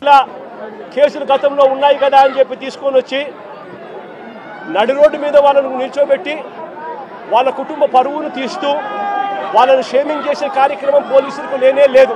ఇట్లా కేసులు గతంలో ఉన్నాయి కదా అని చెప్పి తీసుకొని వచ్చి నడి రోడ్డు మీద వాళ్ళను నిల్చోబెట్టి వాళ్ళ కుటుంబ పరువును తీస్తూ వాళ్ళను షేమింగ్ చేసే కార్యక్రమం పోలీసులకు లేనే లేదు.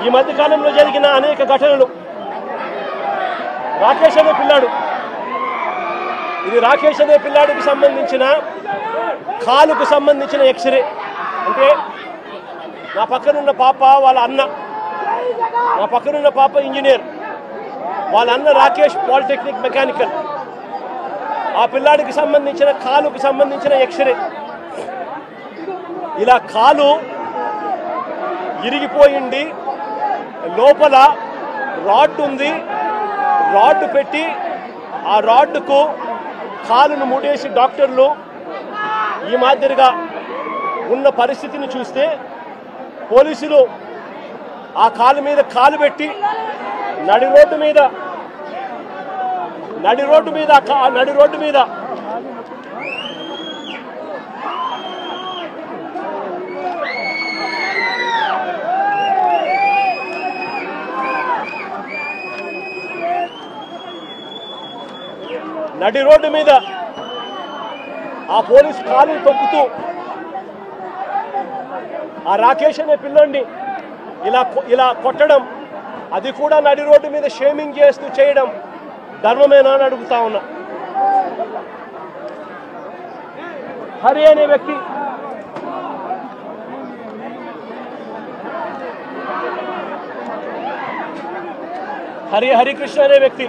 ఈ మధ్య కాలంలో జరిగిన అనేక ఘటనలు, రాకేష్ అనే పిల్లాడు, ఇది రాకేష్ అనే పిల్లాడికి సంబంధించిన కాలుకు సంబంధించిన ఎక్స్రే. అంటే నా పక్కనున్న పాప వాళ్ళ అన్న, నా పక్కనున్న పాప ఇంజనీర్, వాళ్ళ అన్న రాకేష్ పాలిటెక్నిక్ మెకానికల్. ఆ పిల్లాడికి సంబంధించిన కాలుకు సంబంధించిన ఎక్స్రే. ఇలా కాలు ఇరిగిపోయింది, లోపల రాడ్ ఉంది, రాడ్ పెట్టి ఆ రాడ్కు కాలును ముడేసి డాక్టర్లు ఈ మాదిరిగా ఉన్న పరిస్థితిని చూస్తే పోలీసులు ఆ కాలు మీద కాలు పెట్టి నడి రోడ్డు మీద నడి రోడ్డు మీద ఆ పోలీస్ కాలు తొక్కుతూ ఆ రాకేష్ అనే పిల్లోడిని ఇలా కొట్టడం, అది కూడా నడి రోడ్డు మీద షేమింగ్ చేస్తూ చేయడం ధర్మమేనా అని అడుగుతా ఉన్నా. హరి అనే వ్యక్తి, హరికృష్ణ అనే వ్యక్తి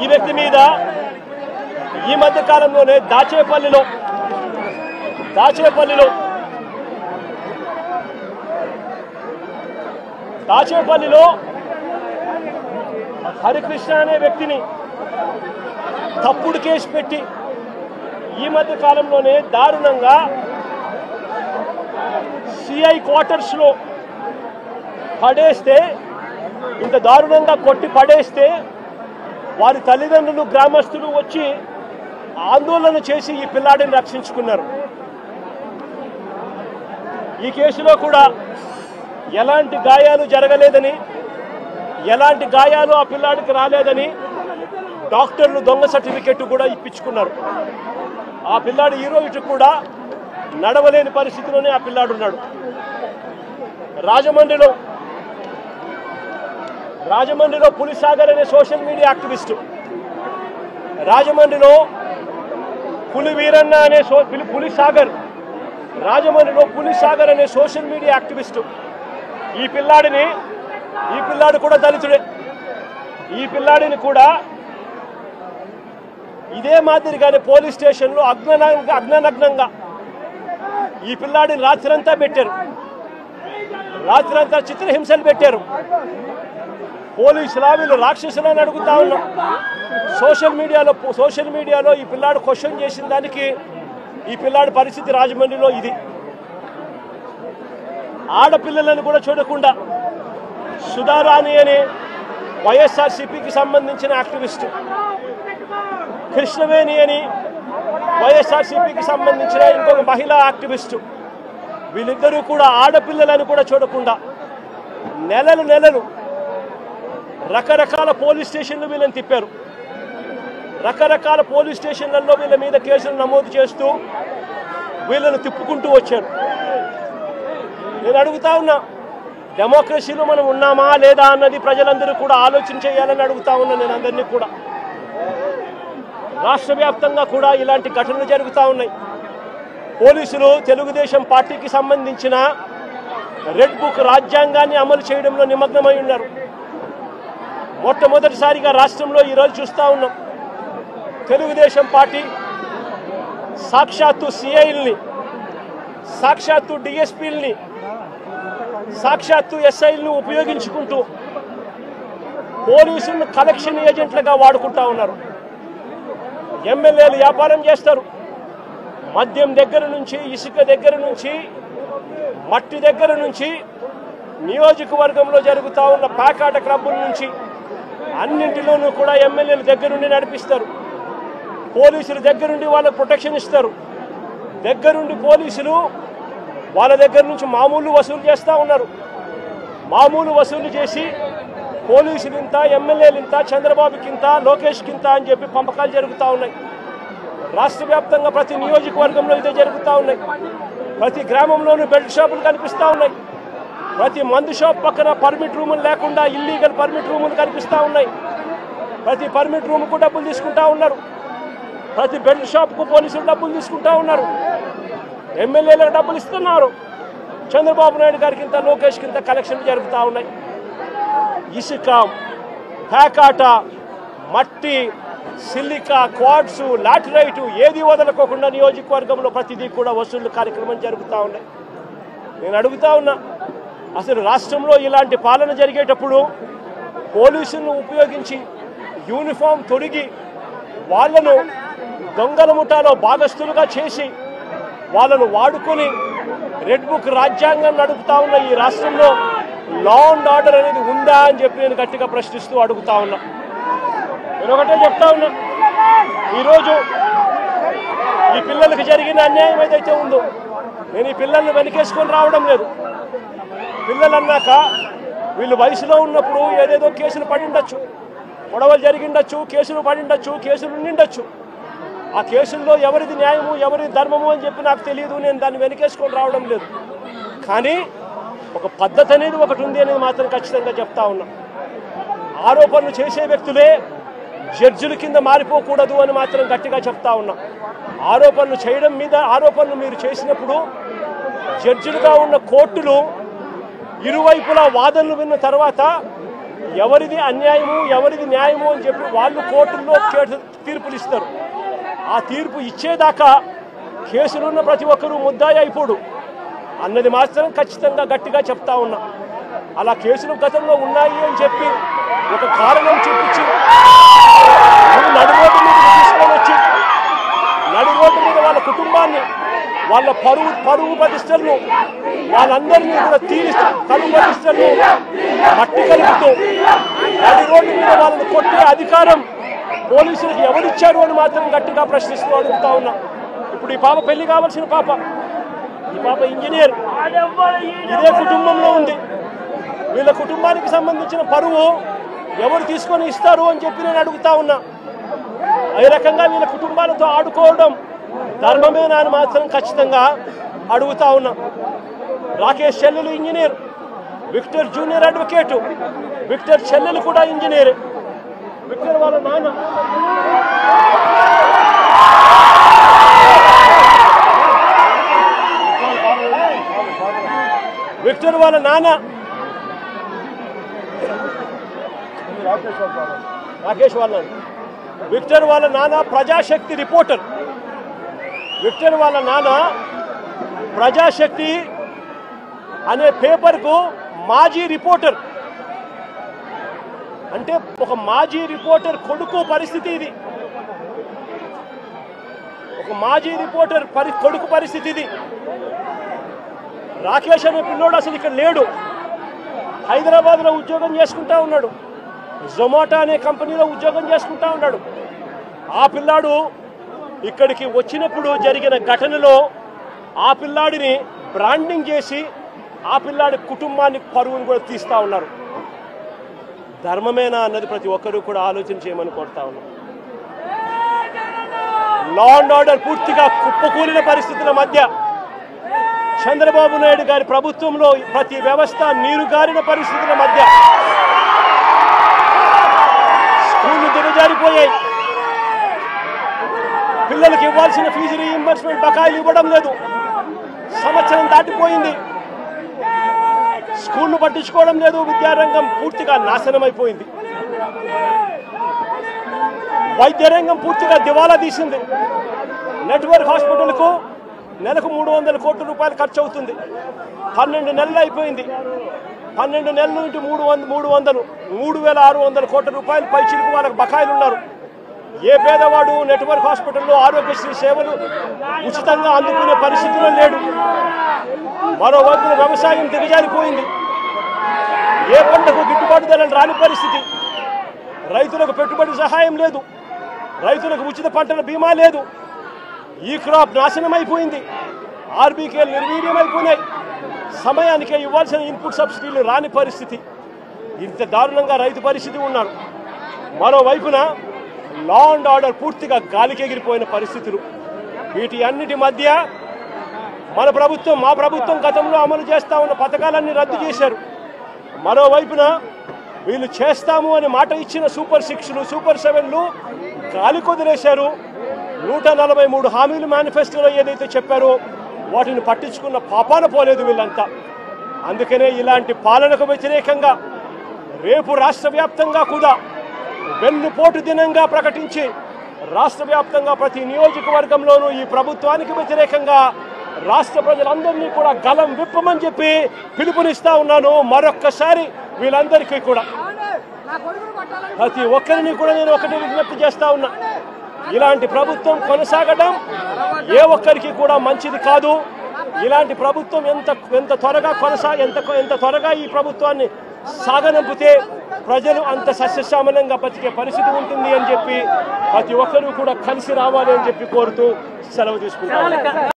ఈ వ్యక్తి మీద ఈ మధ్య కాలంలోనే దాచేపల్లిలో హరికృష్ణ అనే వ్యక్తిని తప్పుడు కేసు పెట్టి ఈ మధ్య కాలంలోనే దారుణంగా సిఐ క్వార్టర్స్ లో పడేస్తే, ఇంత దారుణంగా కొట్టి పడేస్తే వారి తల్లిదండ్రులు, గ్రామస్తులు వచ్చి ఆందోళన చేసి ఈ పిల్లాడిని రక్షించుకున్నారు. ఈ కేసులో కూడా ఎలాంటి గాయాలు జరగలేదని, ఎలాంటి గాయాలు ఆ పిల్లాడికి రాలేదని డాక్టర్లు దొంగ సర్టిఫికెట్ కూడా ఇప్పించుకున్నారు. ఆ పిల్లాడు ఈ రోజు కూడా నడవలేని పరిస్థితిలోనే ఆ పిల్లాడు ఉన్నాడు. రాజమండ్రిలో పులిసాగర్ అనే సోషల్ మీడియా యాక్టివిస్టు, రాజమండ్రిలో పులివీరన్న అనే పులిసాగర్ అనే సోషల్ మీడియా యాక్టివిస్టు, ఈ పిల్లాడు కూడా దళితుడే. ఈ పిల్లాడిని కూడా ఇదే మాదిరిగానే పోలీస్ స్టేషన్లో అగ్ననగ్నంగా ఈ పిల్లాడిని రాత్రంతా చిత్రహింసలు పెట్టారు. పోలీసులా వీళ్ళు రాక్షసులని అడుగుతా ఉన్నాం. సోషల్ మీడియాలో ఈ పిల్లాడు క్వశ్చన్ చేసిన దానికి ఈ పిల్లాడి పరిస్థితి రాజమండ్రిలో ఇది. ఆడపిల్లలను కూడా చూడకుండా సుధారాణి అనే వైఎస్ఆర్సీపీకి సంబంధించిన యాక్టివిస్టు, కృష్ణవేణి అని వైఎస్ఆర్సీపీకి సంబంధించిన ఇంకొక మహిళా యాక్టివిస్టు, వీళ్ళిద్దరూ కూడా ఆడపిల్లలను కూడా చూడకుండా నెలలు రకరకాల పోలీస్ స్టేషన్లు వీళ్ళని తిప్పారు. రకరకాల పోలీస్ స్టేషన్లలో వీళ్ళ మీద కేసులు నమోదు చేస్తూ వీళ్ళను తిప్పుకుంటూ వచ్చారు. నేను అడుగుతా ఉన్నా, డెమోక్రసీలో మనం ఉన్నామా లేదా అన్నది ప్రజలందరూ కూడా ఆలోచన చేయాలని అడుగుతా ఉన్నా నేను అందరినీ కూడా. రాష్ట్ర వ్యాప్తంగా కూడా ఇలాంటి ఘటనలు జరుగుతూ ఉన్నాయి. పోలీసులు తెలుగుదేశం పార్టీకి సంబంధించిన రెడ్ బుక్ రాజ్యాంగాన్ని అమలు చేయడంలో నిమగ్నమై ఉన్నారు. మొట్టమొదటిసారిగా రాష్ట్రంలో ఈరోజు చూస్తూ ఉన్నాం. తెలుగుదేశం పార్టీ సాక్షాత్తు సిఐల్ని, సాక్షాత్తు డిఎస్పీల్ని, సాక్షాత్తు ఎస్ఐల్ని ఉపయోగించుకుంటూ పోలీసులను కలెక్షన్ ఏజెంట్లుగా వాడుకుంటా ఉన్నారు. ఎమ్మెల్యేలు వ్యాపారం చేస్తారు. మద్యం దగ్గర నుంచి, ఇసుక దగ్గర నుంచి, మట్టి దగ్గర నుంచి, నియోజకవర్గంలో జరుగుతూ ఉన్న ప్యాకాట క్లబ్బుల నుంచి అన్నింటిలోనూ కూడా ఎమ్మెల్యేలు దగ్గరుండి నడిపిస్తారు. పోలీసులు దగ్గరుండి వాళ్ళకు ప్రొటెక్షన్ ఇస్తారు. దగ్గరుండి పోలీసులు వాళ్ళ దగ్గర నుంచి మామూలు వసూలు చేస్తూ ఉన్నారు. మామూలు వసూలు చేసి పోలీసులు ఇంత, ఎమ్మెల్యేలు ఇంత, చంద్రబాబుకి ఇంత, లోకేష్కి ఇంత అని చెప్పి పంపకాలు జరుగుతూ ఉన్నాయి. రాష్ట్ర వ్యాప్తంగా ప్రతి నియోజకవర్గంలో ఇదే జరుగుతూ ఉన్నాయి. ప్రతి గ్రామంలోనూ బెల్ట్ షాపులు కనిపిస్తూ ఉన్నాయి. ప్రతి మందు షాప్ పక్కన పర్మిట్ రూములు లేకుండా ఇల్లీగల్ పర్మిట్ రూములు కనిపిస్తూ ఉన్నాయి. ప్రతి పర్మిట్ రూమ్కు డబ్బులు తీసుకుంటా ఉన్నారు. ప్రతి బెల్ట్ షాప్కు పోలీసులు డబ్బులు తీసుకుంటా ఉన్నారు. ఎమ్మెల్యేలకు డబ్బులు ఇస్తున్నారు. చంద్రబాబు నాయుడు గారికి ఇంత, లోకేష్కి ఇంత కలెక్షన్లు జరుగుతూ ఉన్నాయి. ఇసుక, ప్యాకాట, మట్టి, సిలికా, క్వాడ్స్, లాటరైటు ఏది వదలకోకుండా నియోజకవర్గంలో ప్రతిదీ కూడా వసూళ్లు కార్యక్రమం జరుగుతూ ఉన్నాయి. నేను అడుగుతా ఉన్నా, అసలు రాష్ట్రంలో ఇలాంటి పాలన జరిగేటప్పుడు పోలీసులను ఉపయోగించి యూనిఫామ్ తొడిగి వాళ్ళను దొంగల ముఠాలో భాగస్థులుగా చేసి వాళ్ళను వాడుకొని రెడ్ బుక్ రాజ్యాంగం నడుపుతా ఉన్న ఈ రాష్ట్రంలో లా అండ్ ఆర్డర్ అనేది ఉందా అని చెప్పి నేను గట్టిగా ప్రశ్నిస్తూ అడుగుతా ఉన్నా. నేను ఒకటే చెప్తా ఉన్నా, ఈరోజు ఈ పిల్లలకు జరిగిన అన్యాయం ఏదైతే ఉందో నేను ఈ పిల్లల్ని వెనకేసుకొని రావడం లేదు. పిల్లలు అన్నాక వీళ్ళు వయసులో ఉన్నప్పుడు ఏదేదో కేసులు పడిండొచ్చు, గొడవలు జరిగిండొచ్చు, కేసులు పడిండొచ్చు, కేసులు ఉండిండొచ్చు. ఆ కేసుల్లో ఎవరిది న్యాయము, ఎవరిది ధర్మము అని చెప్పి నాకు తెలియదు. నేను దాన్ని వెనకేసుకొని రావడం లేదు. కానీ ఒక పద్ధతి అనేది ఒకటి ఉంది అనేది మాత్రం ఖచ్చితంగా చెప్తా ఉన్నా. ఆరోపణలు చేసే వ్యక్తులే జడ్జిల కింద మారిపోకూడదు అని మాత్రం గట్టిగా చెప్తా ఉన్నా. ఆరోపణలు చేయడం మీద ఆరోపణలు మీరు చేసినప్పుడు జడ్జిలుగా ఉన్న కోర్టులు ఇరువైపులా వాదనలు విన్న తర్వాత ఎవరిది అన్యాయము, ఎవరిది న్యాయము అని చెప్పి వాళ్ళు కోర్టుల్లో తీర్పులు ఇస్తారు. ఆ తీర్పు ఇచ్చేదాకా కేసులున్న ప్రతి ఒక్కరూ ముద్దాయి అయిపోడు అన్నది మాత్రం ఖచ్చితంగా గట్టిగా చెప్తా ఉన్నా. అలా కేసులు గతంలో ఉన్నాయి అని చెప్పి ఒక కారణం చూపించి నడి రోడ్డు మీద తీసుకొని వచ్చి నడి రోడ్డు మీద వాళ్ళ కుటుంబాన్ని, వాళ్ళ పరువు ప్రతిష్టలను, వాళ్ళందరినీ కూడా పరువు ప్రతిష్టలను మట్టి కలుపుతూ నడి రోడ్డు మీద వాళ్ళని కొట్టే అధికారం పోలీసులకు ఎవరిచ్చారు అని మాత్రం గట్టిగా ప్రశ్నిస్తూ అడుగుతా ఉన్నా. ఇప్పుడు ఈ పాప పెళ్లి కావాల్సిన పాప, ఈ పాప ఇంజనీర్, ఇదే కుటుంబంలో ఉంది. వీళ్ళ కుటుంబానికి సంబంధించిన పరువు ఎవరు తీసుకొని ఇస్తారు అని చెప్పి నేను అడుగుతా ఉన్నా. ఈ రకంగా వీళ్ళ కుటుంబాలతో ఆడుకోవడం ధర్మమేనా అని మాత్రం ఖచ్చితంగా అడుగుతా ఉన్నా. రాకేష్ చెల్లెలు engineer, Victor junior advocate, Victor చెల్లెలు కూడా ఇంజనీర్. విక్టర్ వాళ్ళ నాన్న రాకేష్ వాళ్ళ విక్టర్ వాళ్ళ నాన్న ప్రజాశక్తి రిపోర్టర్. విక్టర్ వాళ్ళ నాన్న ప్రజాశక్తి అనే పేపర్కు మాజీ రిపోర్టర్. అంటే ఒక మాజీ రిపోర్టర్ కొడుకు పరిస్థితి ఇది. ఒక మాజీ రిపోర్టర్ కొడుకు పరిస్థితి ఇది. రాకేష్ అనే పిల్లోడు అసలు ఇక్కడ లేడు. హైదరాబాద్లో ఉద్యోగం చేసుకుంటా ఉన్నాడు. జొమాటో అనే కంపెనీలో ఉద్యోగం చేసుకుంటా ఉన్నాడు. ఆ పిల్లాడు ఇక్కడికి వచ్చినప్పుడు జరిగిన ఘటనలో ఆ పిల్లాడిని బ్రాండింగ్ చేసి ఆ పిల్లాడి కుటుంబాన్ని పరువును కూడా తీస్తూ ఉన్నారు. ధర్మమేనా అన్నది ప్రతి ఒక్కరూ కూడా ఆలోచన చేయమని కోరుతా ఉన్నారు. లా అండ్ ఆర్డర్ పూర్తిగా కుప్పకూలిన పరిస్థితుల మధ్య చంద్రబాబు నాయుడు గారి ప్రభుత్వంలో ప్రతి వ్యవస్థ నీరుగారిన పరిస్థితుల మధ్య స్కూళ్లు దిగజారిపోయాయి. పిల్లలకు ఇవ్వాల్సిన ఫీజు రీయింబర్స్మెంట్ బకాయిలు ఇవ్వడం లేదు. సంవత్సరం దాటిపోయింది, స్కూళ్లు పట్టించుకోవడం లేదు. విద్యారంగం పూర్తిగా నాశనం అయిపోయింది. వైద్య రంగం పూర్తిగా దివాలా తీసింది. నెట్వర్క్ హాస్పిటల్కు నెలకు 300 కోట్ల రూపాయలు ఖర్చు అవుతుంది. 12 నెలలు అయిపోయింది. 12 నెలలు ఇంటూ 300 3,600 కోట్ల రూపాయలు పైచిలకు వాళ్ళకి బకాయిలు ఉన్నారు. ఏ పేదవాడు నెట్వర్క్ హాస్పిటల్లో ఆరోగ్యశ్రీ సేవలు ఉచితంగా అందుకునే పరిస్థితిలో లేడు. మరోవైపు వ్యవసాయం దిగజారిపోయింది. ఏ పంటకు గిట్టుబాటు ధరలు రాని పరిస్థితి. రైతులకు పెట్టుబడి సహాయం లేదు. రైతులకు ఉచిత పంటల బీమా లేదు, ఈ క్రాప్ నాశనం అయిపోయింది, ఆర్బీకేలు నిర్వీర్యం అయిపోయినాయి, సమయానికే ఇవ్వాల్సిన ఇన్పుట్ సబ్సిడీలు రాని పరిస్థితి. ఇంత దారుణంగా రైతు పరిస్థితి ఉన్నారు. మరోవైపున లా అండ్ ఆర్డర్ పూర్తిగా గాలికి ఎగిరిపోయిన పరిస్థితులు. వీటి అన్నిటి మధ్య మా ప్రభుత్వం గతంలో అమలు చేస్తా ఉన్న పథకాలన్నీ రద్దు చేశారు. మరోవైపున వీళ్ళు చేస్తాము అని మాట ఇచ్చిన సూపర్ 6లు, సూపర్ 7లు గాలి కొదిలేశారు. 143 హామీలు మేనిఫెస్టోలో ఏదైతే చెప్పారో వాటిని పట్టించుకున్న పాపాన పోలేదు వీళ్ళంతా. అందుకనే ఇలాంటి పాలనకు వ్యతిరేకంగా రేపు రాష్ట్ర వ్యాప్తంగా కూడా వెన్నుపోటు దినంగా ప్రకటించి రాష్ట్ర వ్యాప్తంగా ప్రతి నియోజకవర్గంలోనూ ఈ ప్రభుత్వానికి వ్యతిరేకంగా రాష్ట్ర ప్రజలందరినీ కూడా గలం విప్పమని చెప్పి పిలుపునిస్తా ఉన్నాను. మరొక్కసారి వీళ్ళందరికీ కూడా ప్రతి ఒక్కరిని కూడా నేను ఒకటి విజ్ఞప్తి చేస్తా ఉన్నా, ఇలాంటి ప్రభుత్వం కొనసాగడం ఏ ఒక్కరికి కూడా మంచిది కాదు. ఇలాంటి ప్రభుత్వం ఎంత త్వరగా ఈ ప్రభుత్వాన్ని సాగనంపితే ప్రజలు అంత సస్యశ్యామలంగా బతికే పరిస్థితి ఉంటుంది అని చెప్పి ప్రతి ఒక్కరూ కూడా కలిసి రావాలి అని చెప్పి కోరుతూ సెలవు తీసుకుంటారు.